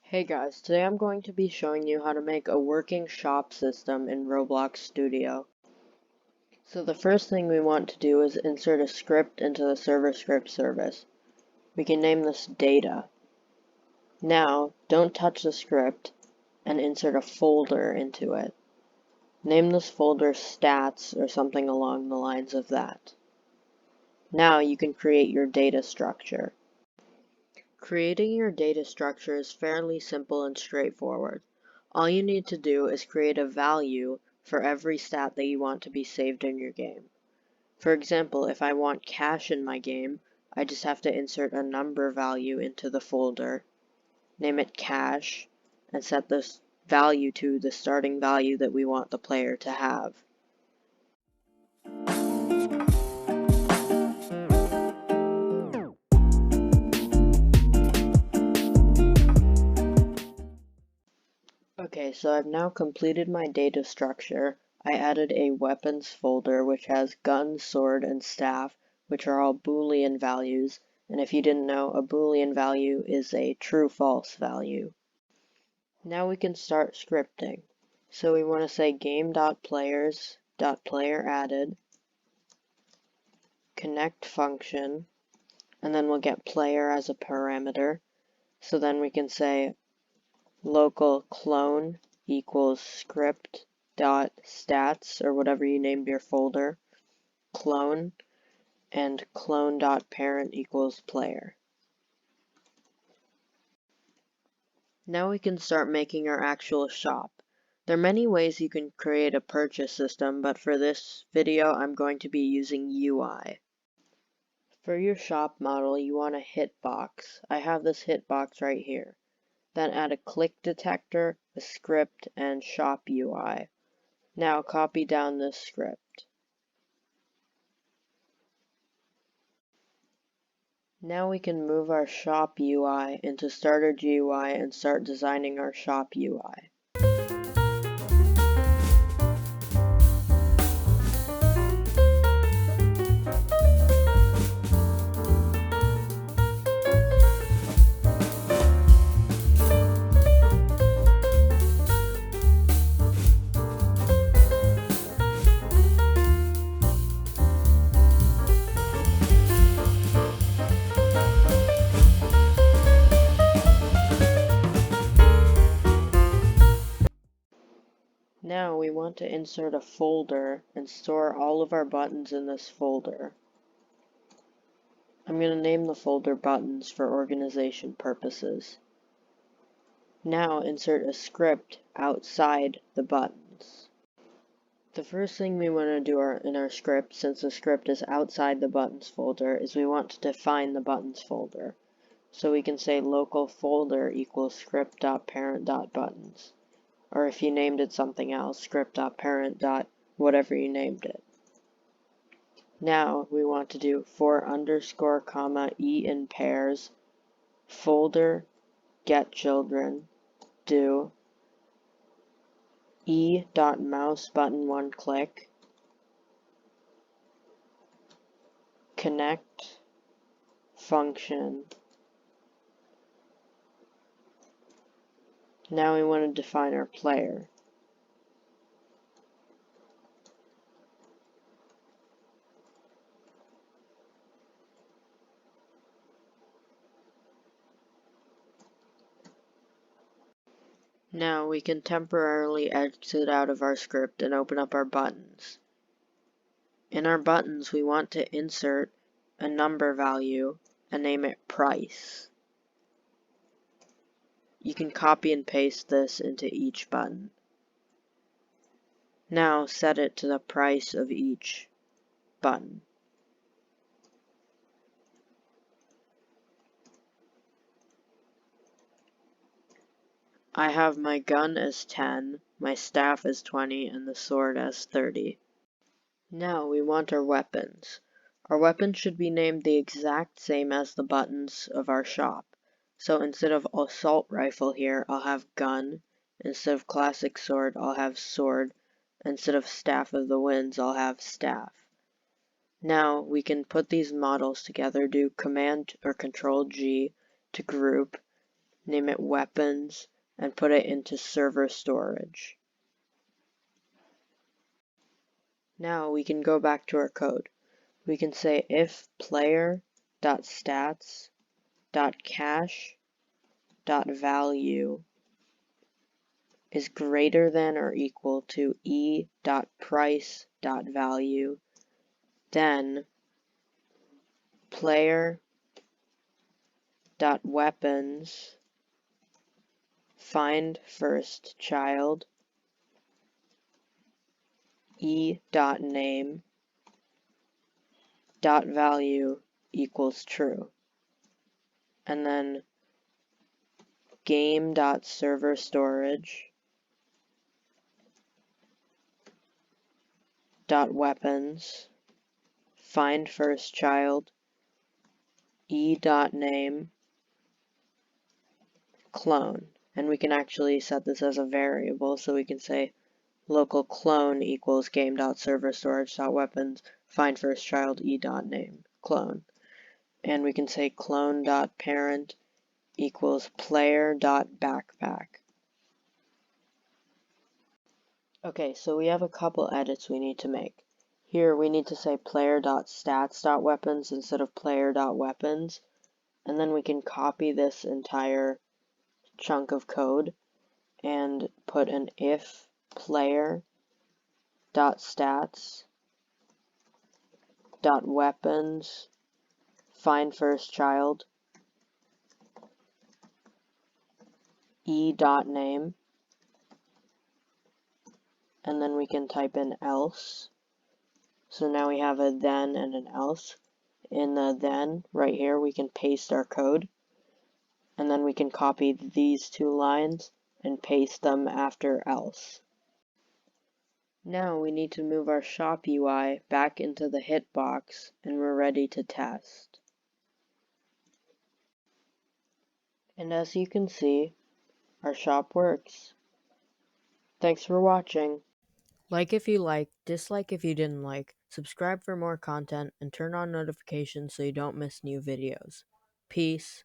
Hey guys, today I'm going to be showing you how to make a working shop system in Roblox Studio. So the first thing we want to do is insert a script into the server script service. We can name this data. Now, don't touch the script and insert a folder into it. Name this folder stats or something along the lines of that. Now you can create your data structure. Creating your data structure is fairly simple and straightforward. All you need to do is create a value for every stat that you want to be saved in your game. For example, if I want cash in my game, I just have to insert a number value into the folder, name it cash, and set this value to the starting value that we want the player to have. Okay, so I've now completed my data structure. I added a weapons folder which has gun, sword, and staff, which are all Boolean values, and if you didn't know, a Boolean value is a true-false value. Now we can start scripting. So we want to say game.players.playerAdded, connect function, and then we'll get player as a parameter. So then we can say local clone equals script dot stats, or whatever you named your folder, clone, and clone dot parent equals player. Now we can start making our actual shop. There are many ways you can create a purchase system, but for this video I'm going to be using UI. For your shop model you want a hitbox. I have this hitbox right here. Then add a click detector, a script, and shop UI. Now copy down this script. Now we can move our shop UI into starter GUI and start designing our shop UI. Now we want to insert a folder and store all of our buttons in this folder. I'm going to name the folder buttons for organization purposes. Now insert a script outside the buttons. The first thing we want to do in our script, since the script is outside the buttons folder, is we want to define the buttons folder. So we can say local folder equals script.parent.buttons. Or if you named it something else, script.parent. Whatever you named it. Now we want to do for underscore comma e in pairs folder get children do e.mouse button one click connect function. Now we want to define our player. Now we can temporarily exit out of our script and open up our buttons. In our buttons we want to insert a number value and name it price. You can copy and paste this into each button. Now set it to the price of each button. I have my gun as 10, my staff as 20, and the sword as 30. Now we want our weapons. Our weapons should be named the exact same as the buttons of our shop. So instead of assault rifle here, I'll have gun. Instead of classic sword, I'll have sword. Instead of staff of the winds, I'll have staff. Now we can put these models together, do Command or Control G to group, name it weapons, and put it into server storage. Now we can go back to our code. We can say if player.stats.cache.value is greater than or equal to e.price.value, then player.weapons find first child e.name .value equals true, and then game.serverStorage .weapons find first child e.name clone, and we can actually set this as a variable, so we can say local clone equals game.serverStorage.weapons find first child e.name clone, and we can say clone.parent equals player.backpack. Okay, so we have a couple edits we need to make. Here we need to say player.stats.weapons instead of player.weapons, and then we can copy this entire chunk of code and put an if player.stats.weapons find first child e.name, and then we can type in else. So now we have a then and an else. In the then, right here, we can paste our code, and then we can copy these two lines and paste them after else. Now we need to move our shop UI back into the hitbox, and we're ready to test. And as you can see, our shop works. Thanks for watching. Like if you liked, dislike if you didn't like, subscribe for more content, and turn on notifications so you don't miss new videos. Peace.